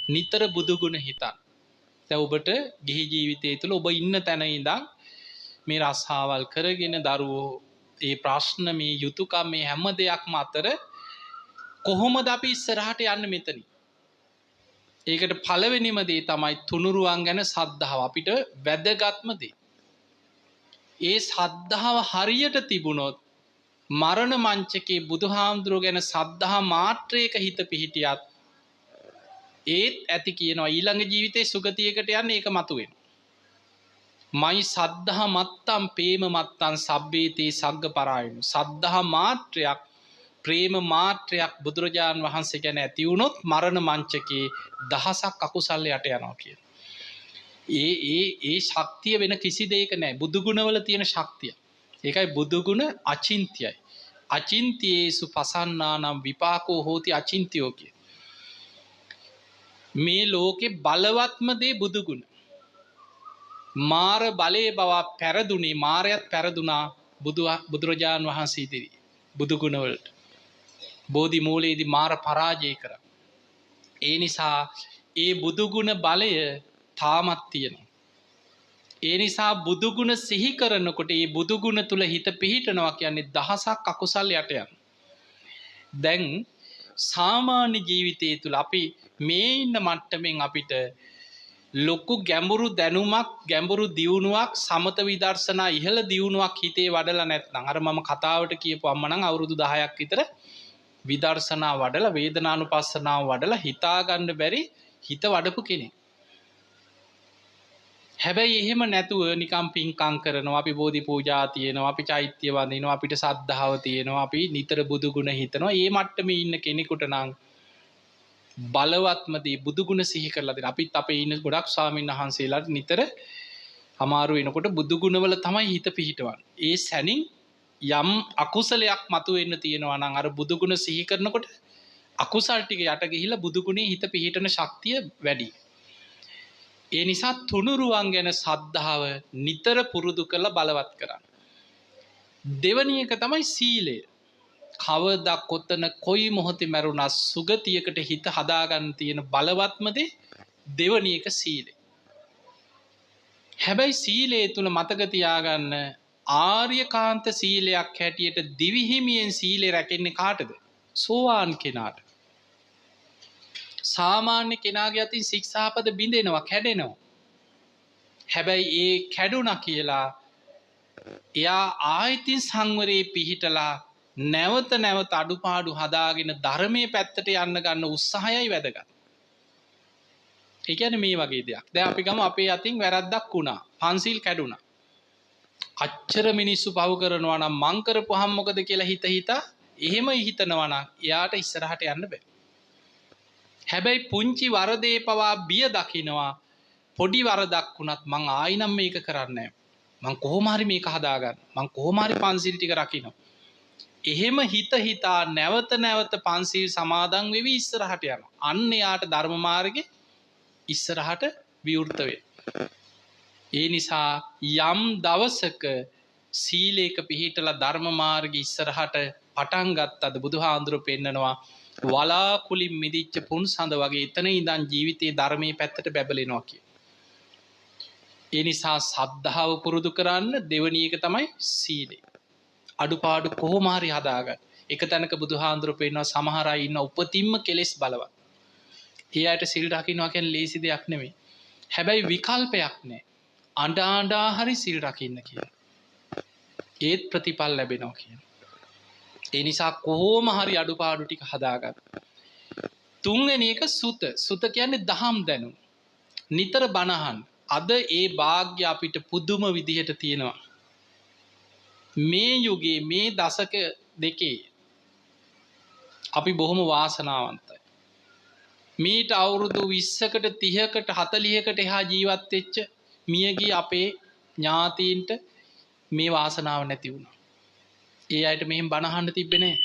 නිතර බුදු ගුණ හිතන්න. දැන් ඔබට ගිහි ජීවිතය තුළ ඔබ ඉන්න තැන ඉඳන් මේ රස්සාවල් කරගෙන දරුවෝ ඒ ප්‍රශ්න මේ යුතුයකම් මේ හැම දෙයක්ම අතර කොහොමද අපි ඉස්සරහට යන්නේ මෙතනින්? ඒකට පළවෙනිම දේ තමයි තුනුරුවන් ගැන සද්ධාව අපිට වැදගත්ම දේ. ඒ සද්ධාව හරියට තිබුණොත් මරණ මංචකේ බුදුහාමුදුරුවෝ ගැන සද්ධා මාත්‍රයක හිත පිහිටියත් ඒත් ඇති කියනවා ඊළඟ ජීවිතේ සුගතියකට යන්න ඒක මතුවෙනවා. මයි සද්ධා මත්තම් ප්‍රේම මත්තම් සබ්බේතේ සග්ග පරායන. සද්ධා මාත්‍රයක් ප්‍රේම මාත්‍රයක් බුදුරජාන් වහන්සේ ගැන ඇති වුණොත් මරණ මංචකේ දහසක් අකුසල් යට යනවා කියන. ඒ ශක්තිය වෙන කිසි දෙයක නැහැ. බුදු ගුණවල තියෙන ශක්තිය. ඒකයි බුදු ගුණ අචින්ත්‍යයි. අචින්තියේසු පසන්නානම් විපාකෝ හෝති අචින්තියෝ කිය. මේ ලෝකේ බලවත්ම දේ බුදු ගුණ. මාර බලේ බව පෙරදුනේ මාරයත් පෙරදුනා බුදුරජාන් වහන්සේ ඉදිරි බුදු ගුණ වලට. බෝධි මූලයේදී මාර පරාජය කරා. ඒ නිසා ඒ බුදු ගුණ බලය තාමත් තියෙනවා. ඒ නිසා බුදු ගුණ සිහි කරනකොට ඒ බුදු ගුණ තුල හිත පිහිටනවා කියන්නේ දහසක් අකුසල් යට යන. දැන් සාමාන්‍ය ජීවිතය තුල අපි මේ ඉන්න මට්ටමින් අපිට ලොකු ගැඹුරු දැනුමක් ගැඹුරු දියුණුවක් සමත විදර්ශනා ඉහළ දියුණුවක් හිතේ වඩලා නැත්නම් අර මම කතාවට කියපු අම්ම නම් අවුරුදු 10ක් විතර විදර්ශනා වඩලා වේදනානුපස්සනාව වඩලා හිතා ගන්න බැරි හිත වඩපු කෙනෙක්. හැබැයි එහෙම නැතුව නිකම් පින්කම් කරනවා අපි බෝධි පූජා තියෙනවා අපි චෛත්‍ය වඳිනවා අපිට සද්ධාව තියෙනවා අපි නිතර බුදු ගුණ හිතනවා. මේ මට්ටමේ ඉන්න කෙනෙකුට නම් බලවත්ම දේ බුදු ගුණ සිහි කරලා දෙන්න. අපිත් අපේ ඉන්න ගොඩක් ස්වාමීන් වහන්සේලාට නිතර අමාරු වෙනකොට බුදු ගුණවල තමයි හිත පිහිටවන්නේ. ඒ සැනින් යම් අකුසලයක් මතුවෙන්න තියෙනවා නම් අර බුදු ගුණ සිහි කරනකොට අකුසල් ටික යට ගිහිලා බුදු ගුණේ හිත පිහිටන ශක්තිය වැඩි. ඒ නිසා තුනුරුවන් ගැන සද්ධාව නිතර පුරුදු කරලා බලවත් කරන්න. දෙවැනි එක තමයි සීලය. කවදා කොතන කොයි මොහොතේ මරුණා සුගතියකට හිත හදාගන්න තියෙන බලවත්ම දේ දෙවැනි එක සීලය. හැබැයි සීලය තුල මතක තියාගන්න ආර්යකාන්ත සීලයක් හැටියට දිවිහිමියෙන් සීලය රැකෙන්නේ කාටද? සෝවාන් කෙනාට. සාමාන්‍ය කෙනාගේ අතින් ශික්ෂාපද බිඳෙනවා කැඩෙනවා. හැබැයි ඒ කැඩුණා කියලා එයා ආයතින් සංවරේ පිහිටලා නැවත නැවත අඩුපාඩු හදාගෙන ධර්මයේ පැත්තට යන්න ගන්න උත්සාහයයි වැදගත්. ඒ කියන්නේ මේ වගේ දෙයක්. දැන් අපි ගමු අපේ අතින් වැරද්දක් වුණා. පන්සිල් කැඩුණා. අච්චර මිනිස්සු පව කරනවා නම් මං කරපුවාම මොකද කියලා හිතා එහෙම හිතනවා නම් එයාට ඉස්සරහට යන්න බෑ. හැබැයි පුංචි වරදේ පවා බිය දකින්නවා. පොඩි වරදක් වුණත් මං ආයිනම් මේක කරන්නේ මං කොහොම හරි මේක හදාගන්න. මං කොහොම හරි පන්සිල් ටික රකින්න. එහෙම හිතා නැවත නැවත පන්සිල් සමාදන් වෙවි ඉස්සරහට යනවා. අන්න යාට ධර්ම මාර්ගේ ඉස්සරහට විවෘත වෙනවා. ඒ නිසා යම් දවසක සීලේක පිහිටලා ධර්ම මාර්ගේ ඉස්සරහට පටන් ගත්තද බුදුහාඳුරු පෙන්නනවා වලාකුලින් මිදිච්ච පුන්සඳ වගේ එතන ඉඳන් ජීවිතේ ධර්මයේ පැත්තට බැබලෙනවා කිය. ඒ නිසා සද්ධාව පුරුදු කරන්න දෙවෙනි එක තමයි සීලය. අඩුපාඩු කොහොම හරි හදාගන්න. එක තැනක බුදුහාඳුරු පෙන්නනවා සමහර අය ඉන්න උපතින්ම කෙලෙස් බලවත්. ඒ අයට සිල් රකින්නවා කියන්නේ ලේසි දෙයක් නෙමෙයි. හැබැයි විකල්පයක් නැහැ. අඬා හරි සිල් රකින්න කියන. ඒත් ප්‍රතිඵල ලැබෙනවා කියන. ඒ නිසා කොහොම හරි අඩුපාඩු ටික හදාගන්න. තුන්වෙනි එක සුත. සුත කියන්නේ දහම් දැනුම. නිතර බණහන්. අද ඒ වාග්ය අපිට පුදුම විදිහට තියෙනවා. මේ යුගයේ මේ දශක දෙකේ අපි බොහොම වාසනාවන්තයි. මීට අවුරුදු 20කට 30කට 40කට එහා ජීවත් වෙච්ච මියගිය අපේ ඥාතීන්ට මේ වාසනාව නැති වුණා. ඒ අයට මෙහෙම බණ අහන්න තිබ්බේ නැහැ.